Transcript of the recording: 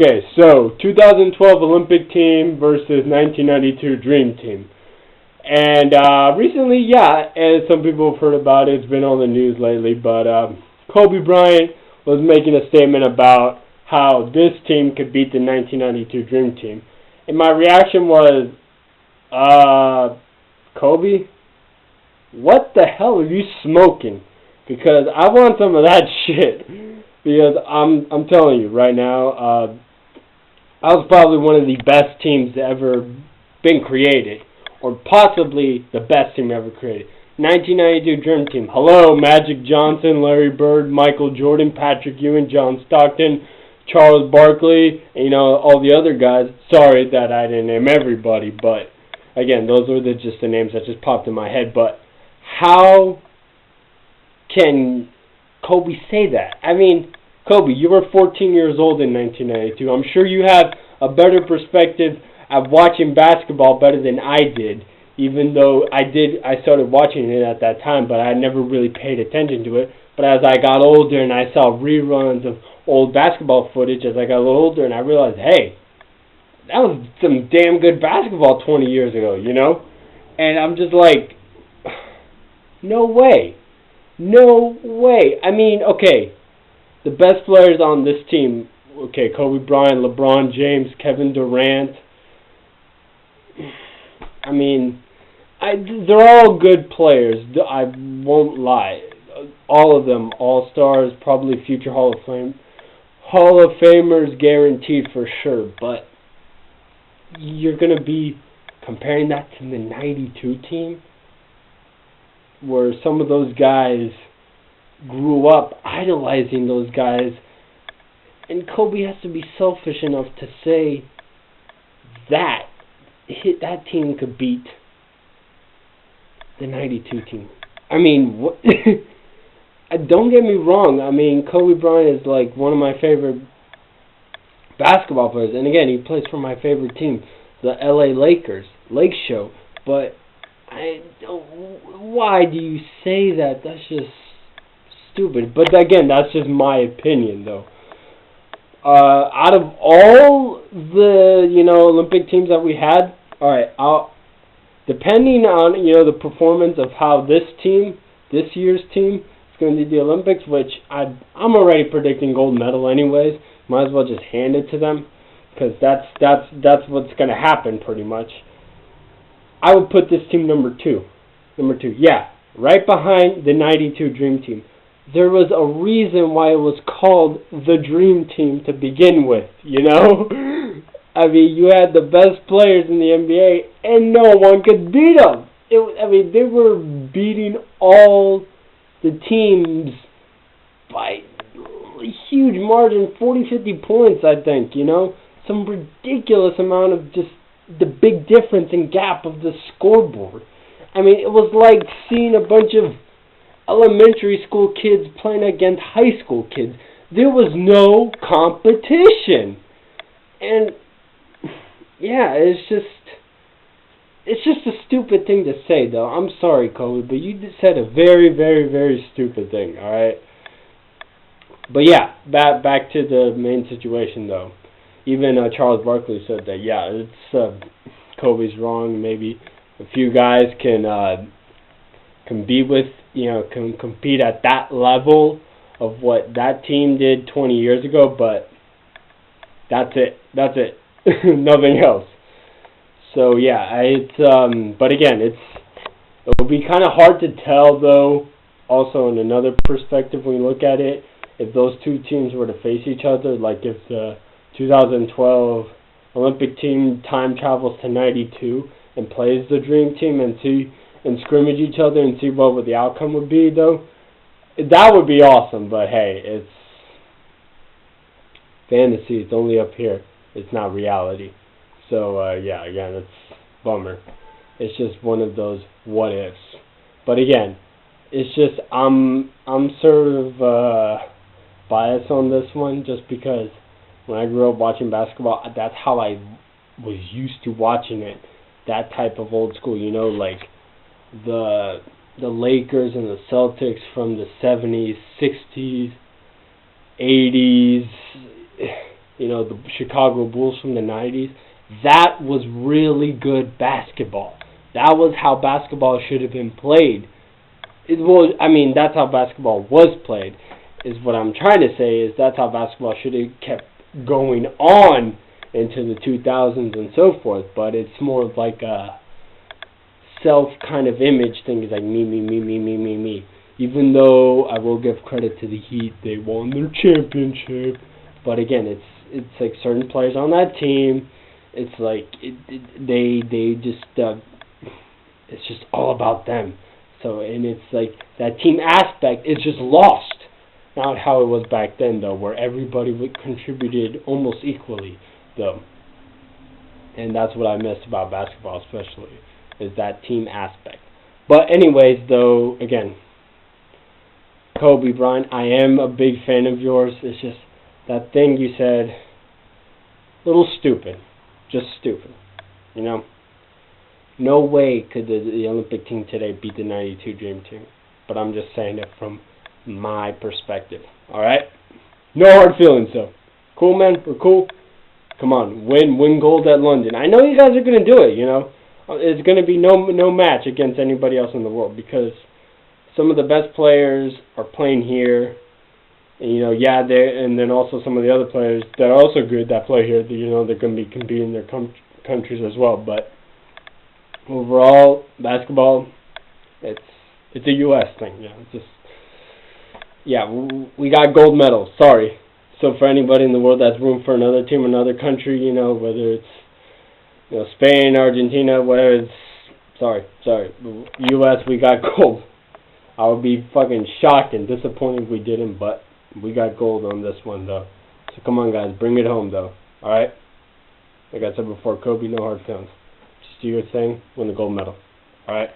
Okay, so 2012 Olympic team versus 1992 Dream Team. And recently, yeah, as some people have heard about it, it's been on the news lately, but Kobe Bryant was making a statement about how this team could beat the 1992 Dream Team. And my reaction was, Kobe, what the hell are you smoking? Because I want some of that shit. Because I'm telling you right now, I was probably one of the best teams ever been created, or possibly the best team ever created. 1992 Dream Team. Hello, Magic Johnson, Larry Bird, Michael Jordan, Patrick Ewing, John Stockton, Charles Barkley, and, all the other guys. Sorry that I didn't name everybody, but again, those were just the names that just popped in my head. But how can Kobe say that? I mean, Kobe, you were 14 years old in 1992. I'm sure you have a better perspective at watching basketball better than I did, even though I started watching it at that time, but I never really paid attention to it. But as I got older and I saw reruns of old basketball footage as I got a little older, and I realized, hey, that was some damn good basketball 20 years ago, And I'm just like, no way. No way. I mean, okay, the best players on this team, okay, Kobe Bryant, LeBron James, Kevin Durant. I mean, they're all good players. I won't lie. All of them, all-stars, probably future Hall of Famers guaranteed for sure. But you're going to be comparing that to the 92 team, where some of those guys grew up idolizing those guys, and Kobe has to be selfish enough to say that that team could beat the 92 team. I mean, what? Don't get me wrong. I mean, Kobe Bryant is like one of my favorite basketball players, and again, he plays for my favorite team, the LA Lakers, Lake Show. But why do you say that? That's just stupid. But again, that's just my opinion, though. Out of all the Olympic teams that we had, all right, depending on the performance of how this year's team is going to do the Olympics, which I'm already predicting gold medal anyways. Might as well just hand it to them, because that's what's going to happen pretty much. I would put this team number two. Yeah, right behind the 92 Dream Team. There was a reason why it was called the Dream Team to begin with, I mean, you had the best players in the NBA, and no one could beat them. They were beating all the teams by a huge margin, 40, 50 points, I think, Some ridiculous amount of just the big difference in gap of the scoreboard. I mean, it was like seeing a bunch of elementary school kids playing against high school kids. There was no competition. And yeah, it's just a stupid thing to say, though. I'm sorry, Kobe, but you just said a very, very, very stupid thing, alright? But yeah, back to the main situation, though. Even Charles Barkley said that, yeah, it's Kobe's wrong. Maybe a few guys can be with, can compete at that level of what that team did 20 years ago, but that's it. Nothing else. So yeah, but again, it will be kind of hard to tell, though, also in another perspective when you look at it, if those two teams were to face each other, like if the 2012 Olympic team time travels to 92 and plays the Dream Team and scrimmage each other and see what the outcome would be, though, that would be awesome. But hey, it's fantasy. It's only up here. It's not reality. So yeah, again, it's a bummer. It's just one of those what ifs. But again, it's just I'm sort of biased on this one, just because when I grew up watching basketball, that's how I was used to watching it. That type of old school, like the Lakers and the Celtics from the 70s, 60s, 80s. the Chicago Bulls from the 90s. That was really good basketball. That was how basketball should have been played. That's how basketball was played, is what I'm trying to say, is that's how basketball should have kept going on into the 2000s and so forth, but it's more of like a self kind of image thing. It's like me, me, me, me, me, me, me. Even though I will give credit to the Heat, they won their championship. But again, it's like certain players on that team. It's like they just it's just all about them. So, and it's like that team aspect is just lost. Not how it was back then, though, where everybody contributed almost equally, though. And that's what I missed about basketball, especially, is that team aspect. But anyways, though, again, Kobe Bryant, I am a big fan of yours. It's just that thing you said, a little stupid. Just stupid. No way could the Olympic team today beat the 92 Dream Team. But I'm just saying it from my perspective. Alright? No hard feelings, though. Cool, man? We're cool? Come on. Win gold at London. I know you guys are going to do it, It's going to be no match against anybody else in the world, because some of the best players are playing here. And, and then also some of the other players that are also good that play here, they're going to be competing in their countries as well. But overall, basketball, it's a U.S. thing. We got gold medals. Sorry. So for anybody in the world that's rooting for another team, another country, whether it's Spain, Argentina, whatever, it's sorry. U.S., we got gold. I would be fucking shocked and disappointed if we didn't, but we got gold on this one, though. So come on, guys, bring it home, though. Alright? Like I said before, Kobe, no hard feelings. Just do your thing, win the gold medal. Alright?